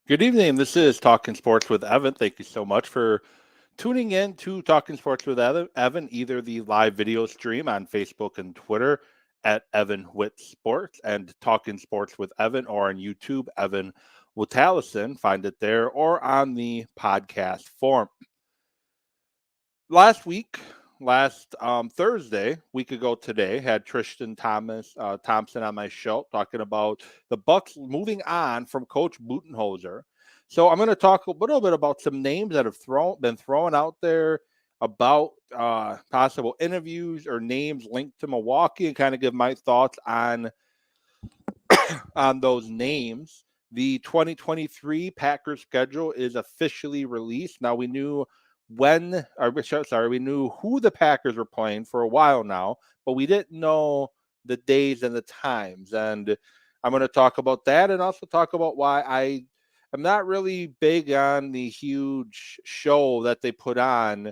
Good evening. This is Talking Sports with Evan. Thank you so much for tuning in to Talking Sports with Evan, either the live video stream on Facebook and Twitter at Evan Witt Sports and Talking Sports with Evan, or on YouTube, Evan Witalison. Find it there, or on the podcast form. Last week, last Thursday, week ago today, had Tristan Thompson on my show talking about the Bucks moving on from Coach Budenholzer. So I'm going to talk a little bit about some names that have been thrown out there about possible interviews or names linked to Milwaukee, and kind of give my thoughts on those names. The 2023 Packers schedule is officially released. Now we knew we knew who the Packers were playing for a while now, but we didn't know the days and the times. And I'm going to talk about that, and also talk about why I'm not really big on the huge show that they put on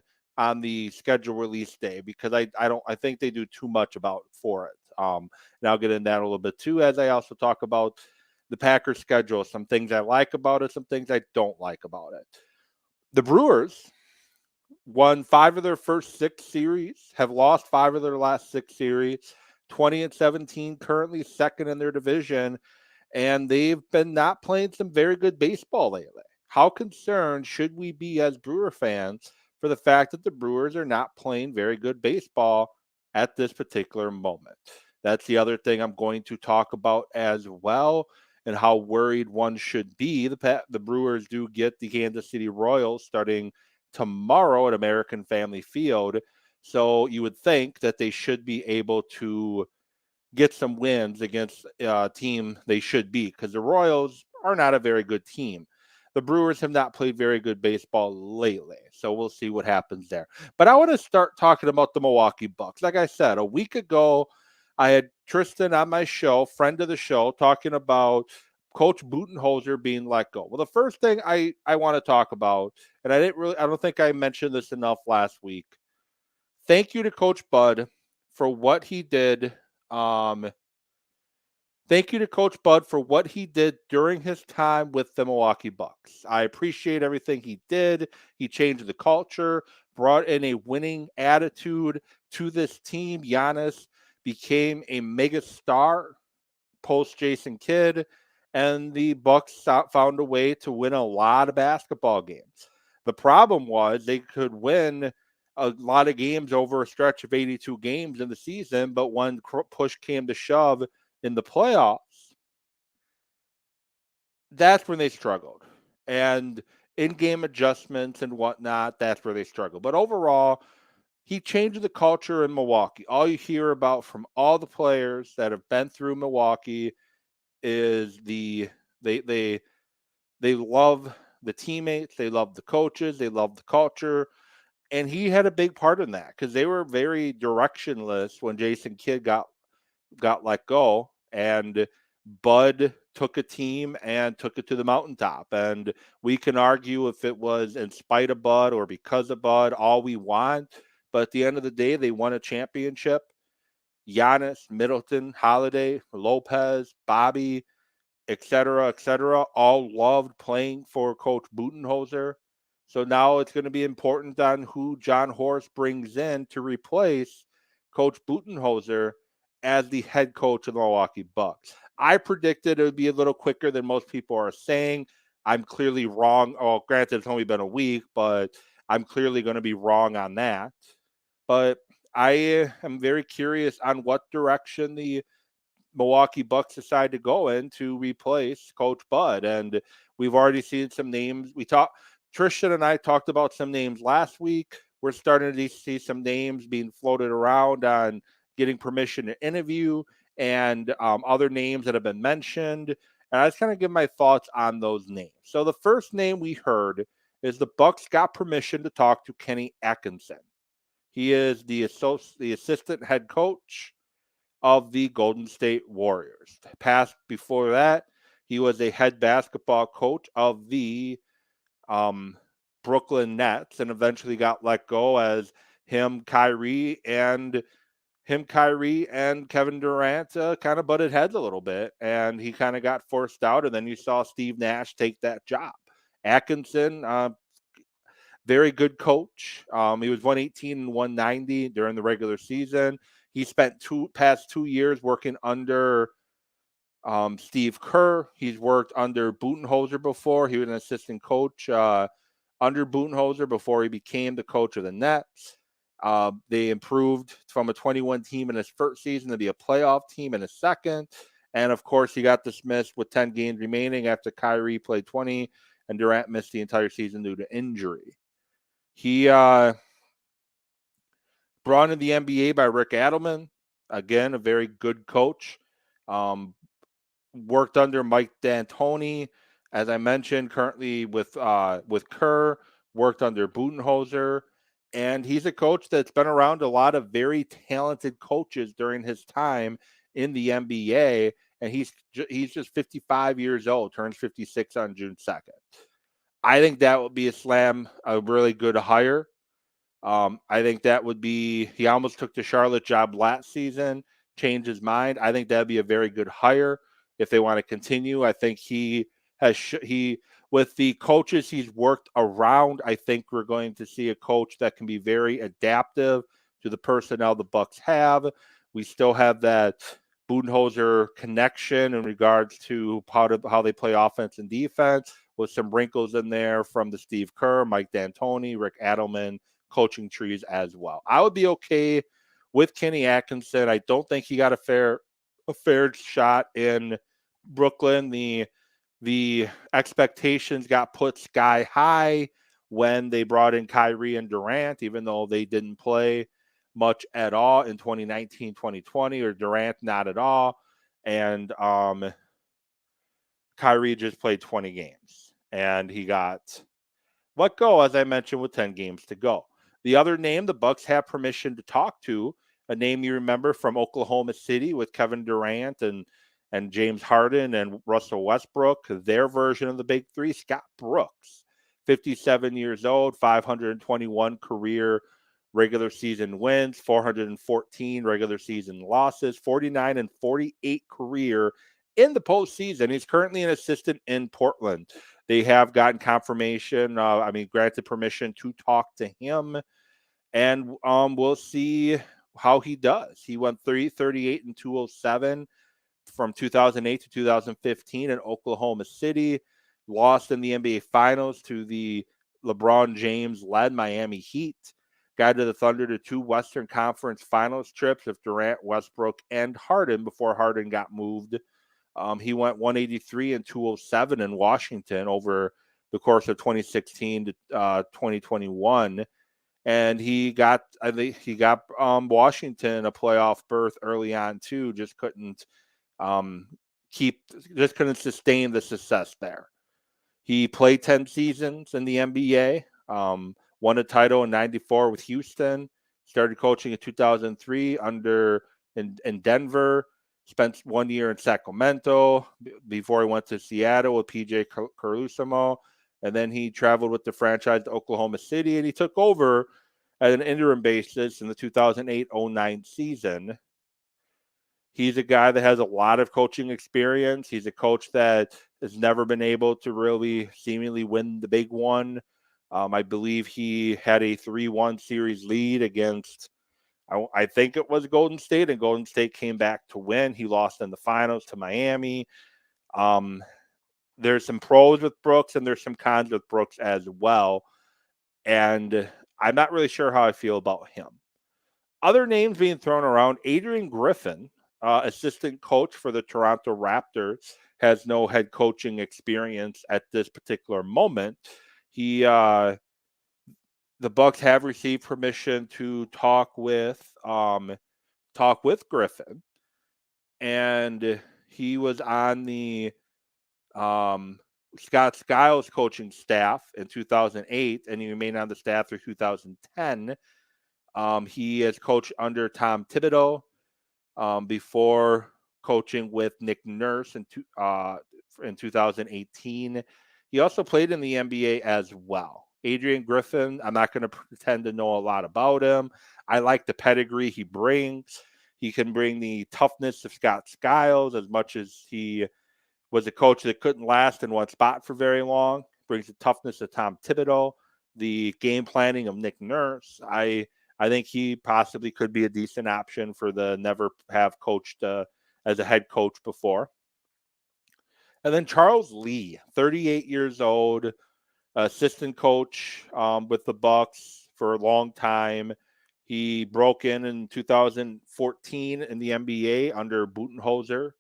the schedule release day, because I think they do too much about for it. And I'll get into that a little bit too, as I also talk about the Packers schedule, some things I like about it, some things I don't like about it. The Brewers won 5 of their first 6 series, have lost 5 of their last 6 series, 20-17, currently second in their division, and they've been not playing some very good baseball lately. How concerned should we be as Brewer fans for the fact that the Brewers are not playing very good baseball at this particular moment? That's the other thing I'm going to talk about as well, and how worried one should be. The Brewers do get the Kansas City Royals starting tomorrow at American Family Field, so you would think that they should be able to get some wins against a team they should beat, because the Royals are not a very good team. The Brewers have not played very good baseball lately, so we'll see what happens there. But I want to start talking about the Milwaukee Bucks. Like I said, a week ago, I had Tristan on my show, friend of the show, talking about Coach Budenholzer being let go. Well, the first thing I want to talk about, and I don't think I mentioned this enough last week. Thank you to Coach Bud for what he did. Um, Thank you to Coach Bud for what he did during his time with the Milwaukee Bucks. I appreciate everything he did. He changed the culture, brought in a winning attitude to this team. Giannis became a mega star post Jason Kidd, and the Bucks found a way to win a lot of basketball games. The problem was they could win a lot of games over a stretch of 82 games in the season, but when push came to shove in the playoffs, that's when they struggled. And in-game adjustments and whatnot, that's where they struggled. But overall, he changed the culture in Milwaukee. All you hear about from all the players that have been through Milwaukee is they they love the teammates, they love the coaches, they love the culture, and he had a big part in that, because they were very directionless when Jason Kidd got let go, and Bud took a team and took it to the mountaintop. And we can argue if it was in spite of Bud or because of Bud, all we want. But at the end of the day, they won a championship. Giannis, Middleton, Holiday, Lopez, Bobby, et cetera, all loved playing for Coach Budenholzer. So now it's going to be important on who John Horst brings in to replace Coach Budenholzer as the head coach of the Milwaukee Bucks. I predicted it would be a little quicker than most people are saying. I'm clearly wrong. Oh, granted, it's only been a week, but I'm clearly going to be wrong on that. But I am very curious on what direction the Milwaukee Bucks decide to go in to replace Coach Bud. And we've already seen some names. Tristan and I talked about some names last week. We're starting to see some names being floated around on getting permission to interview, and other names that have been mentioned. And I just kind of give my thoughts on those names. So the first name we heard is the Bucks got permission to talk to Kenny Atkinson. He is the assistant head coach of the Golden State Warriors. Past before that, he was a head basketball coach of the um, Brooklyn Nets, and eventually got let go as him, Kyrie, and Kevin Durant kind of butted heads a little bit, and he kind of got forced out. And then you saw Steve Nash take that job. Atkinson, very good coach. He was 118 and 190 during the regular season. He spent past 2 years working under Steve Kerr. He's worked under Budenholzer before. He was an assistant coach under Budenholzer before he became the coach of the Nets. They improved from a 21 team in his first season to be a playoff team in his second. And of course, he got dismissed with 10 games remaining after Kyrie played 20 and Durant missed the entire season due to injury. He brought in the NBA by Rick Adelman. Again, a very good coach. Worked under Mike D'Antoni, as I mentioned, currently with Kerr, worked under Budenholzer, and he's a coach that's been around a lot of very talented coaches during his time in the NBA, and he's just 55 years old, turns 56 on June 2nd. I think that would be a really good hire. I think that would be, he almost took the Charlotte job last season, changed his mind. I think that'd be a very good hire if they want to continue. I think with the coaches he's worked around, I think we're going to see a coach that can be very adaptive to the personnel the Bucks have. We still have that Budenholzer connection in regards to how they play offense and defense, with some wrinkles in there from the Steve Kerr, Mike D'Antoni, Rick Adelman coaching trees as well. I would be okay with Kenny Atkinson. I don't think he got a fair shot in Brooklyn. The expectations got put sky high when they brought in Kyrie and Durant, even though they didn't play much at all in 2019, 2020, or Durant not at all. And Kyrie just played 20 games, and he got let go, as I mentioned, with 10 games to go. The other name the Bucks have permission to talk to, a name you remember from Oklahoma City with Kevin Durant and James Harden and Russell Westbrook, their version of the Big Three, Scott Brooks, 57 years old, 521 career regular season wins, 414 regular season losses, 49 and 48 career in the postseason. He's currently an assistant in Portland. They have gotten confirmation, granted permission to talk to him, and we'll see how he does. He went 338 and 207 from 2008 to 2015 in Oklahoma City, lost in the NBA Finals to the LeBron James-led Miami Heat, guided the Thunder to 2 Western Conference Finals trips with Durant, Westbrook, and Harden before Harden got moved. He went 183 and 207 in Washington over the course of 2016 to 2021, and he got Washington a playoff berth early on too. Just couldn't sustain the success there. He played 10 seasons in the NBA, won a title in '94 with Houston, started coaching in 2003 in Denver. Spent 1 year in Sacramento before he went to Seattle with PJ Carusimo. And then he traveled with the franchise to Oklahoma City, and he took over at an interim basis in the 2008-09 season. He's a guy that has a lot of coaching experience. He's a coach that has never been able to really seemingly win the big one. I believe he had a 3-1 series lead against, I think it was Golden State, and Golden State came back to win. He lost in the finals to Miami. There's some pros with Brooks, and there's some cons with Brooks as well. And I'm not really sure how I feel about him. Other names being thrown around, Adrian Griffin, assistant coach for the Toronto Raptors, has no head coaching experience at this particular moment. The Bucks have received permission to talk with Griffin, and he was on the Scott Skiles coaching staff in 2008, and he remained on the staff through 2010. He has coached under Tom Thibodeau before coaching with Nick Nurse in 2018. He also played in the NBA as well. Adrian Griffin, I'm not going to pretend to know a lot about him. I like the pedigree he brings. He can bring the toughness of Scott Skiles as much as he was a coach that couldn't last in one spot for very long. Brings the toughness of Tom Thibodeau, the game planning of Nick Nurse. I think he possibly could be a decent option for the never have coached as a head coach before. And then Charles Lee, 38 years old, assistant coach with the Bucks for a long time. He broke in 2014 in the NBA under Budenholzer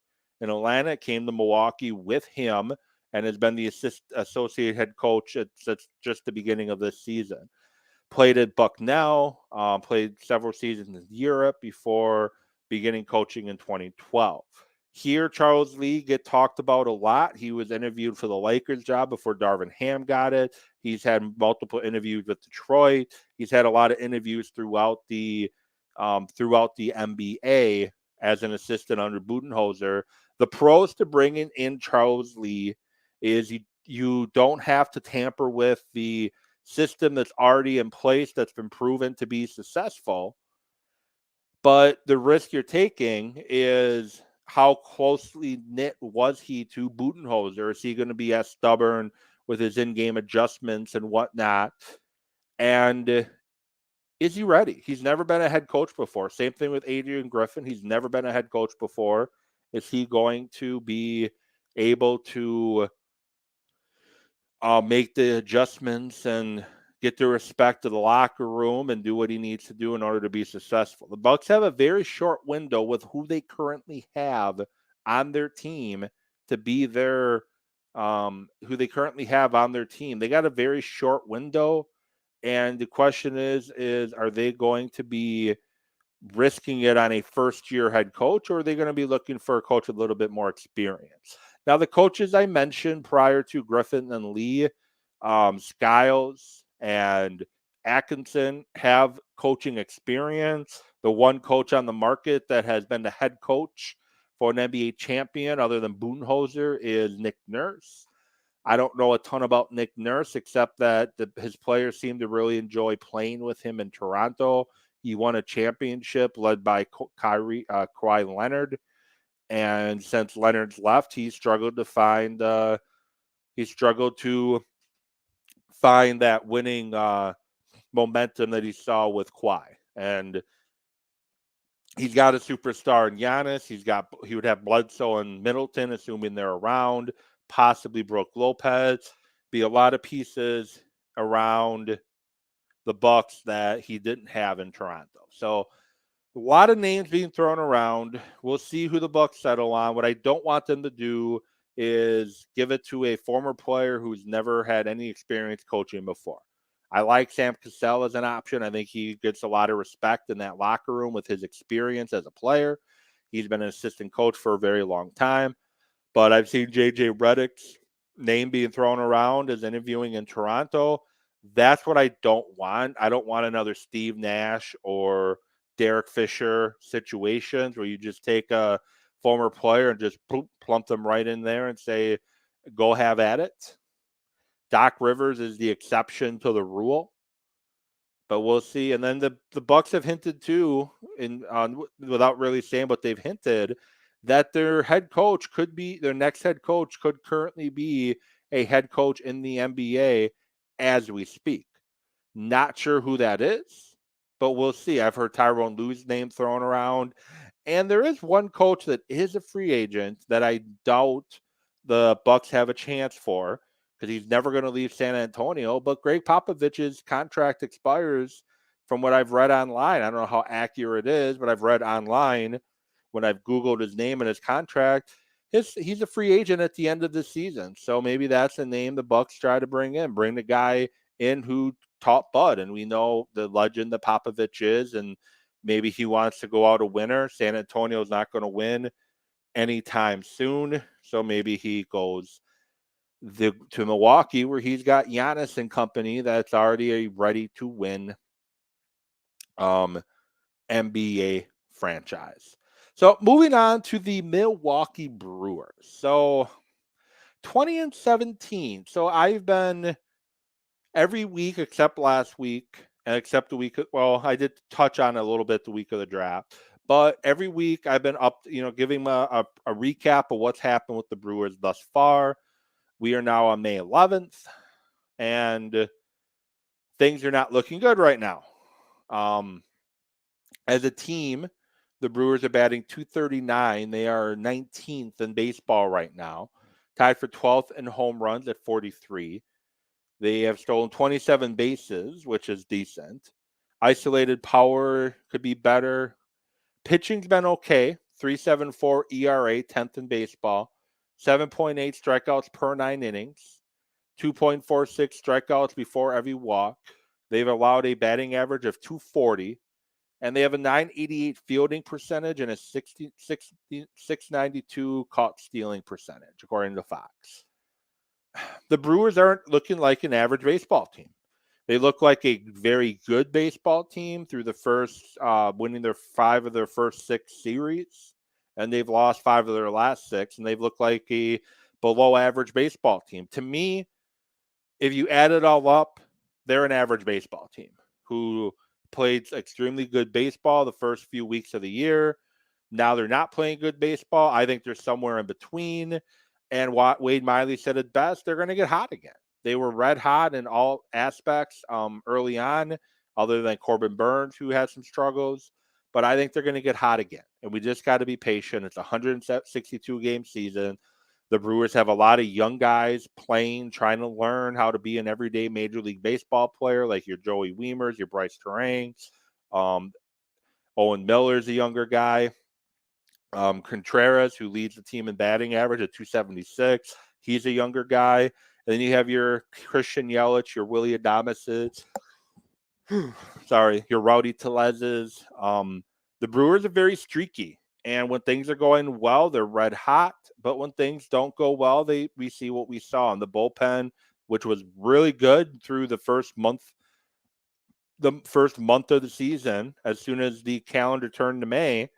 in Atlanta, came to Milwaukee with him, and has been the associate head coach since just the beginning of this season. Played at Bucknell, played several seasons in Europe before beginning coaching in 2012. Here, Charles Lee get talked about a lot. He was interviewed for the Lakers job before Darvin Ham got it. He's had multiple interviews with Detroit. He's had a lot of interviews throughout the NBA as an assistant under Budenholzer. The pros to bringing in Charles Lee is you don't have to tamper with the system that's already in place that's been proven to be successful. But the risk you're taking is how closely knit was he to Budenholzer? Is he going to be as stubborn with his in-game adjustments and whatnot? And is he ready? He's never been a head coach before. Same thing with Adrian Griffin. He's never been a head coach before. Is he going to be able to make the adjustments and get the respect of the locker room and do what he needs to do in order to be successful? The Bucks have a very short window with who they currently have on their team to be their who they currently have on their team. They got a very short window, and the question is are they going to be risking it on a first-year head coach, or are they going to be looking for a coach with a little bit more experience? Now, the coaches I mentioned prior to Griffin and Lee, Skiles and Atkinson, have coaching experience. The one coach on the market that has been the head coach for an NBA champion other than Budenholzer is Nick Nurse. I don't know a ton about Nick Nurse except that his players seem to really enjoy playing with him in Toronto. He won a championship led by Kawhi Leonard. And since Leonard's left, he struggled to find that winning momentum that he saw with Kawhi. And he's got a superstar in Giannis. He would have Bledsoe and Middleton, assuming they're around, possibly Brook Lopez. Be a lot of pieces around the Bucks that he didn't have in Toronto. So a lot of names being thrown around. We'll see who the Bucks settle on. What I don't want them to do is give it to a former player who's never had any experience coaching before. I like Sam Cassell as an option. I think he gets a lot of respect in that locker room with his experience as a player. He's been an assistant coach for a very long time. But I've seen J.J. Redick's name being thrown around as interviewing in Toronto. That's what I don't want. I don't want another Steve Nash or Derek Fisher situations where you just take a former player and just plump them right in there and say, go have at it. Doc Rivers is the exception to the rule, but we'll see. And then the Bucks have hinted too, without really saying what they've hinted, that their next head coach could currently be a head coach in the NBA as we speak. Not sure who that is, but we'll see. I've heard Tyrone Lue's name thrown around. And there is one coach that is a free agent that I doubt the Bucks have a chance for because he's never going to leave San Antonio. But Greg Popovich's contract expires from what I've read online. I don't know how accurate it is, but I've read online when I've Googled his name and his contract. He's a free agent at the end of the season. So maybe that's a name the Bucks try to bring the guy in who taught Bud. And we know the legend that Popovich is, and maybe he wants to go out a winner. San Antonio's not going to win anytime soon. So maybe he goes to Milwaukee where he's got Giannis and company that's already a ready-to-win NBA franchise. So moving on to the Milwaukee Brewers. So 20-17. So I've been every week except last week, and except the week. Well, I did touch on it a little bit the week of the draft, But every week I've been giving a recap of what's happened with the Brewers thus far. We are now on May 11th, and things are not looking good right now. As a team, the Brewers are batting .239. They are 19th in baseball right now, tied for 12th in home runs at 43. They have stolen 27 bases, which is decent. Isolated power could be better. Pitching's been okay. 3.74 ERA, 10th in baseball. 7.8 strikeouts per 9 innings. 2.46 strikeouts before every walk. They've allowed a batting average of 240. And they have a 988 fielding percentage and a 692 caught stealing percentage, according to Fox. The Brewers aren't looking like an average baseball team. They look like a very good baseball team through the first, winning their 5 of their first 6 series, and they've lost 5 of their last 6, and they've looked like a below average baseball team. To me, if you add it all up, they're an average baseball team who played extremely good baseball the first few weeks of the year. Now they're not playing good baseball. I think they're somewhere in between. And what Wade Miley said it best, they're going to get hot again. They were red hot in all aspects early on, other than Corbin Burns, who had some struggles. But I think they're going to get hot again. And we just got to be patient. It's a 162-game season. The Brewers have a lot of young guys playing, trying to learn how to be an everyday Major League Baseball player, like your Joey Wiemers, your Bryce Terang. Owen Miller's a younger guy. Contreras, who leads the team in batting average at 276. He's a younger guy. And then you have your Christian Yelich, your Willie Adameses, your Rowdy Telez's. The Brewers are very streaky. And when things are going well, they're red hot. But when things don't go well, we see what we saw in the bullpen, which was really good through the first month of the season. As soon as the calendar turned to May,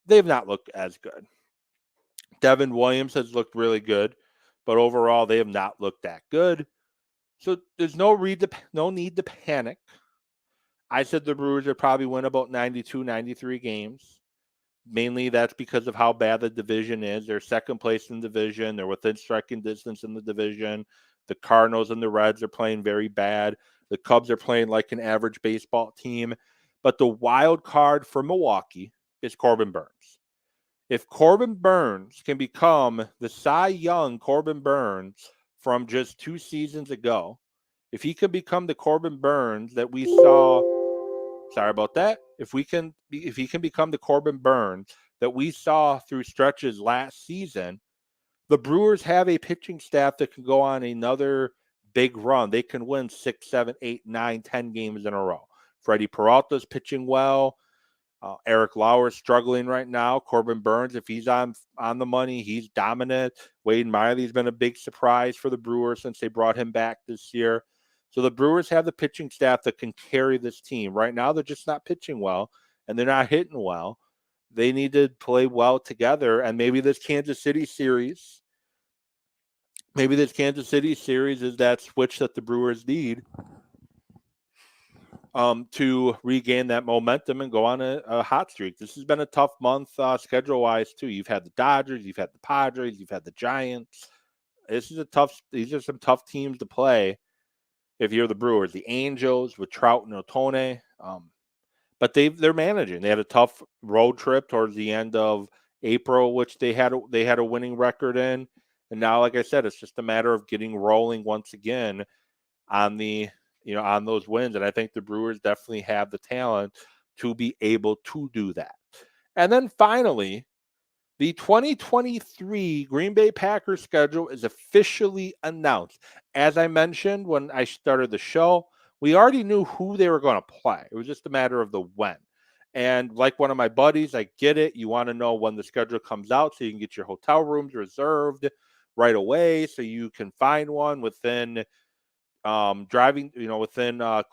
they've not looked as good. Devin Williams has looked really good, but overall they have not looked that good. So there's no need to panic. I said the Brewers would probably win about 92, 93 games. Mainly that's because of how bad the division is. They're second place in the division. They're within striking distance in the division. The Cardinals and the Reds are playing very bad. The Cubs are playing like an average baseball team. But the wild card for Milwaukee is Corbin Burns. If Corbin Burns can become the Cy Young Corbin Burns from just 2 seasons ago, if he could become the Corbin Burns that we saw, sorry about that, if he can become the Corbin Burns that we saw through stretches last season, the Brewers have a pitching staff that can go on another big run. They can win 6, 7, 8, 9, 10 games in a row. Freddie Peralta's pitching well. Eric Lauer's struggling right now. Corbin Burns, if he's on the money, he's dominant. Wade Miley's been a big surprise for the Brewers since they brought him back this year. So the Brewers have the pitching staff that can carry this team. Right now, they're just not pitching well, and they're not hitting well. They need to play well together, and maybe this Kansas City series is that switch that the Brewers need to regain that momentum and go on a hot streak. This has been a tough month schedule-wise, too. You've had the Dodgers, you've had the Padres, you've had the Giants. These are some tough teams to play if you're the Brewers. The Angels with Trout and Ohtani. But they're managing. They had a tough road trip towards the end of April, which they had a winning record in. And now, like I said, it's just a matter of getting rolling once again on those wins. And I think the Brewers definitely have the talent to be able to do that. And then finally, the 2023 Green Bay Packers schedule is officially announced. As I mentioned when I started the show, we already knew who they were going to play. It was just a matter of the when. And like one of my buddies, I get it. You want to know when the schedule comes out so you can get your hotel rooms reserved right away so you can find one within driving, within a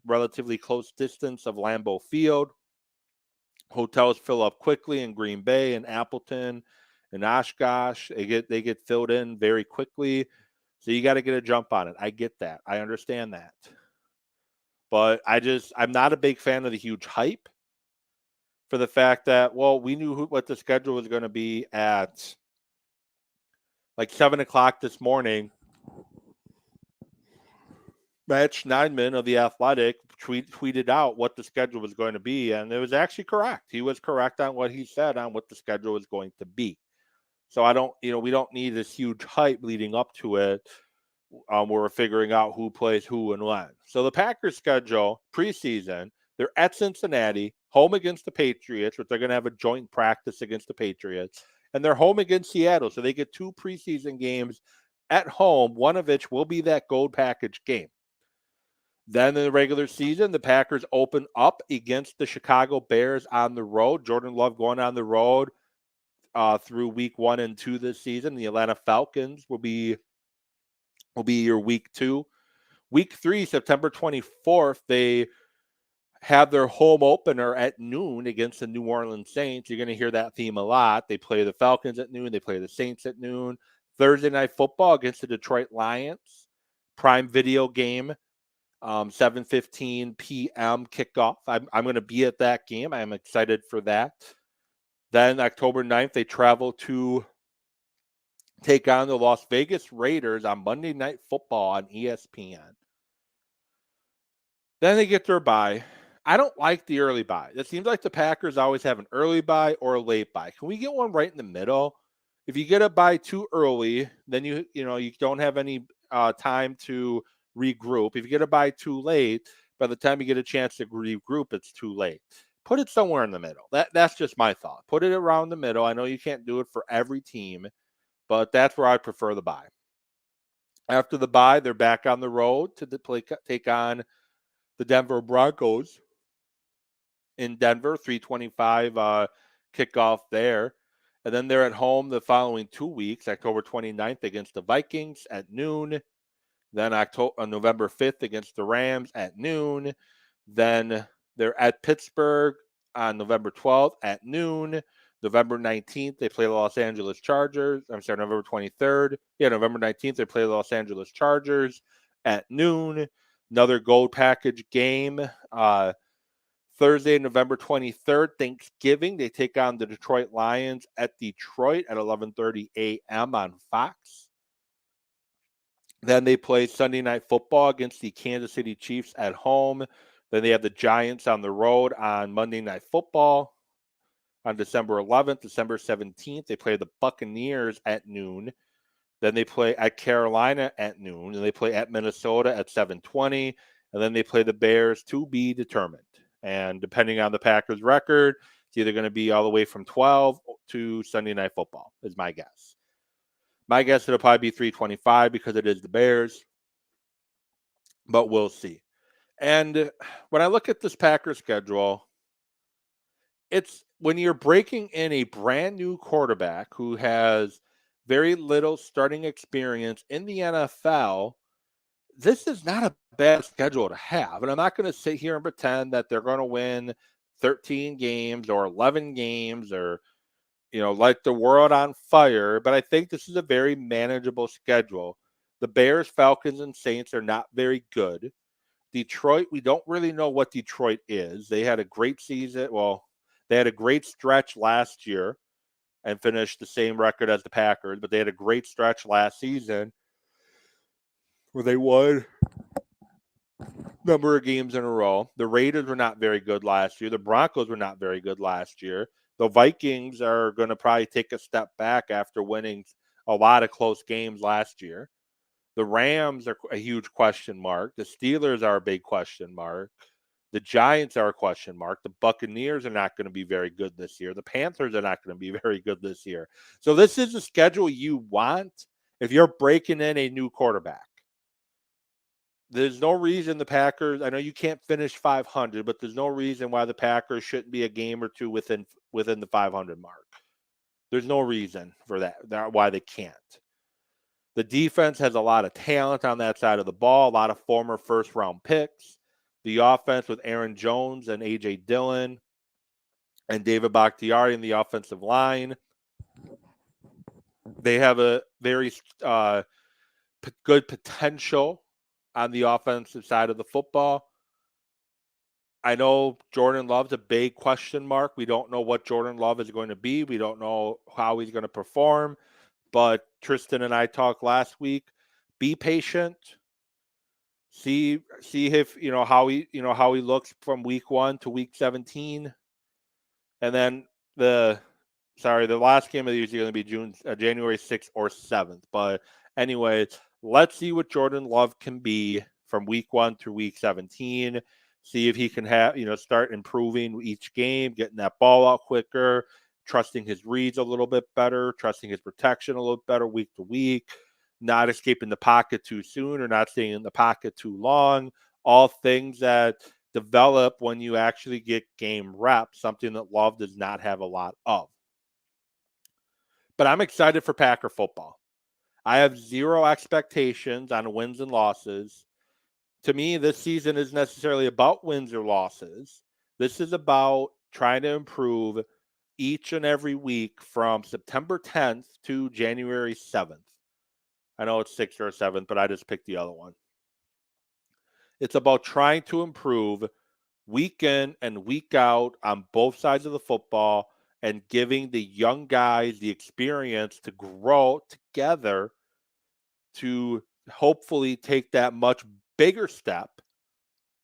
relatively close distance of Lambeau Field. Hotels fill up quickly in Green Bay and Appleton and Oshkosh. They get filled in very quickly. So you got to get a jump on it. I get that. I understand that. But I'm not a big fan of the huge hype for the fact that, well, we knew what the schedule was going to be at like 7 o'clock this morning. Matt Schneidman of The Athletic tweeted out what the schedule was going to be, and it was actually correct. He was correct on what he said on what the schedule was going to be. So we don't need this huge hype leading up to it. Where we're figuring out who plays who and when. So the Packers schedule preseason, they're at Cincinnati, home against the Patriots, which they're going to have a joint practice against the Patriots, and they're home against Seattle. So they get 2 preseason games at home, one of which will be that gold package game. Then in the regular season, the Packers open up against the Chicago Bears on the road. Jordan Love going on the road through week 1 and 2 this season. The Atlanta Falcons will be your week 2. Week 3, September 24th, they have their home opener at noon against the New Orleans Saints. You're going to hear that theme a lot. They play the Falcons at noon. They play the Saints at noon. Thursday Night Football against the Detroit Lions. Prime Video game, 7:15 p.m. kickoff. I'm going to be at that game. I'm excited for that. Then October 9th, they travel to take on the Las Vegas Raiders on Monday Night Football on ESPN. Then they get their bye. I don't like the early bye. It seems like the Packers always have an early bye or a late bye. Can we get one right in the middle? If you get a bye too early, then you don't have any time to regroup. If you get a bye too late, by the time you get a chance to regroup, it's too late. Put it somewhere in the middle. That's just my thought. Put it around the middle. I know you can't do it for every team, but that's where I prefer the bye. After the bye, they're back on the road to take on the Denver Broncos in Denver, 3:25 kickoff there. And then they're at home the following 2 weeks, October 29th against the Vikings at noon. Then November 5th against the Rams at noon. Then they're at Pittsburgh on November 12th at noon. November 19th, they play the Los Angeles Chargers. I'm sorry, November 23rd. Yeah, November 19th, they play the Los Angeles Chargers at noon. Another gold package game. Thursday, November 23rd, Thanksgiving, they take on the Detroit Lions at Detroit at 11:30 a.m. on Fox. Then they play Sunday Night Football against the Kansas City Chiefs at home. Then they have the Giants on the road on Monday Night Football on December 11th. December 17th, they play the Buccaneers at noon. Then they play at Carolina at noon. And they play at Minnesota at 7:20. And then they play the Bears, to be determined. And depending on the Packers' record, it's either going to be all the way from 12 to Sunday Night Football, is my guess. My guess it'll probably be 3:25 because it is the Bears, but we'll see. And when I look at this Packers schedule, it's when you're breaking in a brand new quarterback who has very little starting experience in the NFL, this is not a bad schedule to have. And I'm not going to sit here and pretend that they're going to win 13 games or 11 games or, light the world on fire. But I think this is a very manageable schedule. The Bears, Falcons, and Saints are not very good. Detroit, we don't really know what Detroit is. They had a great season. Well, they had a great stretch last year and finished the same record as the Packers, but they had a great stretch last season where they won a number of games in a row. The Raiders were not very good last year. The Broncos were not very good last year. The Vikings are going to probably take a step back after winning a lot of close games last year. The Rams are a huge question mark. The Steelers are a big question mark. The Giants are a question mark. The Buccaneers are not going to be very good this year. The Panthers are not going to be very good this year. So this is the schedule you want if you're breaking in a new quarterback. There's no reason the Packers, I know you can't finish 500, but there's no reason why the Packers shouldn't be a game or two within the 500 mark. There's no reason for that why they can't. The defense has a lot of talent on that side of the ball, a lot of former first-round picks. The offense with Aaron Jones and A.J. Dillon and David Bakhtiari in the offensive line. They have a very good potential on the offensive side of the football. I know Jordan Love's a big question mark. We don't know what Jordan Love is going to be. We don't know how he's going to perform. But Tristan and I talked last week. Be patient. See if how he looks from week 1 to week 17, and then the last game of the year is going to be January 6th or 7th. But anyway, let's see what Jordan Love can be from week 1 through week 17. See if he can start improving each game, getting that ball out quicker, trusting his reads a little bit better, trusting his protection a little better week to week, not escaping the pocket too soon or not staying in the pocket too long. All things that develop when you actually get game reps, something that Love does not have a lot of. But I'm excited for Packer football. I have zero expectations on wins and losses. To me, this season isn't necessarily about wins or losses. This is about trying to improve each and every week from September 10th to January 7th. I know it's 6th or 7th, but I just picked the other one. It's about trying to improve week in and week out on both sides of the football and giving the young guys the experience to grow together to hopefully take that much bigger step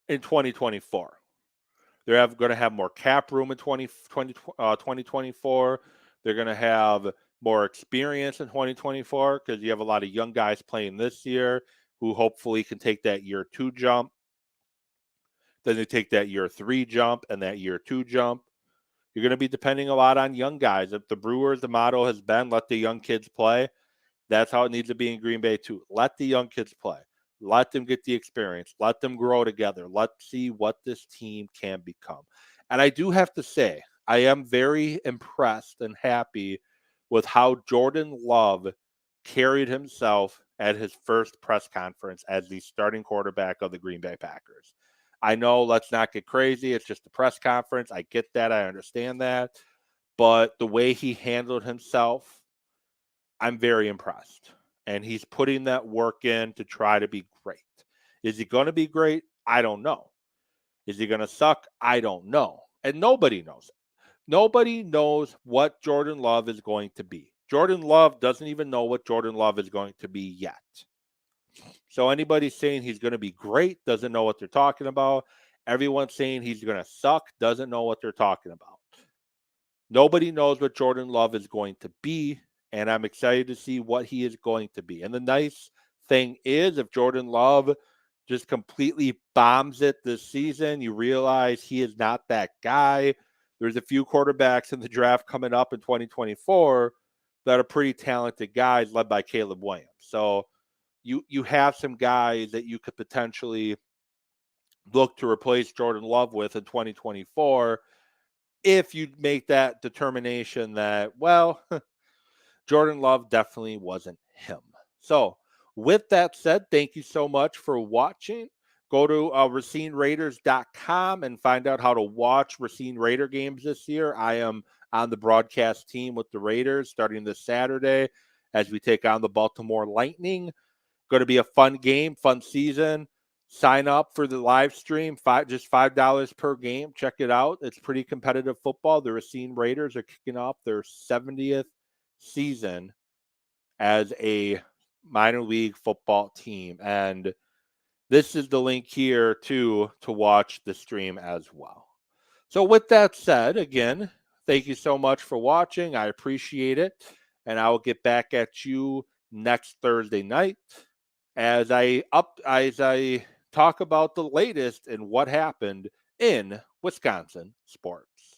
in 2024. They're going to have more cap room in 2024. They're going to have more experience in 2024 because you have a lot of young guys playing this year who hopefully can take that year 2 jump. Then they take that year 3 jump and that year 2 jump. You're going to be depending a lot on young guys. If the Brewers, the motto has been let the young kids play, that's how it needs to be in Green Bay too. Let the young kids play. Let them get the experience. Let them grow together. Let's see what this team can become. And I do have to say, I am very impressed and happy with how Jordan Love carried himself at his first press conference as the starting quarterback of the Green Bay Packers. I know, let's not get crazy. It's just a press conference. I get that. I understand that. But the way he handled himself, I'm very impressed. And he's putting that work in to try to be great. Is he going to be great? I don't know. Is he going to suck? I don't know. And nobody knows. Nobody knows what Jordan Love is going to be. Jordan Love doesn't even know what Jordan Love is going to be yet. So anybody saying he's going to be great doesn't know what they're talking about. Everyone saying he's going to suck doesn't know what they're talking about. Nobody knows what Jordan Love is going to be, and I'm excited to see what he is going to be. And the nice thing is, if Jordan Love just completely bombs it this season, you realize he is not that guy. There's a few quarterbacks in the draft coming up in 2024 that are pretty talented guys led by Caleb Williams. So you have some guys that you could potentially look to replace Jordan Love with in 2024 if you make that determination that, well, Jordan Love definitely wasn't him. So with that said, thank you so much for watching. Go to RacineRaiders.com and find out how to watch Racine Raider games this year. I am on the broadcast team with the Raiders starting this Saturday as we take on the Baltimore Lightning. Going to be a fun game, fun season. Sign up for the live stream, just $5 per game. Check it out. It's pretty competitive football. The Racine Raiders are kicking off their 70th season as a minor league football team. And this is the link here to watch the stream as well. So with that said, again, thank you so much for watching. I appreciate it. And I will get back at you next Thursday night as I talk about the latest in what happened in Wisconsin sports.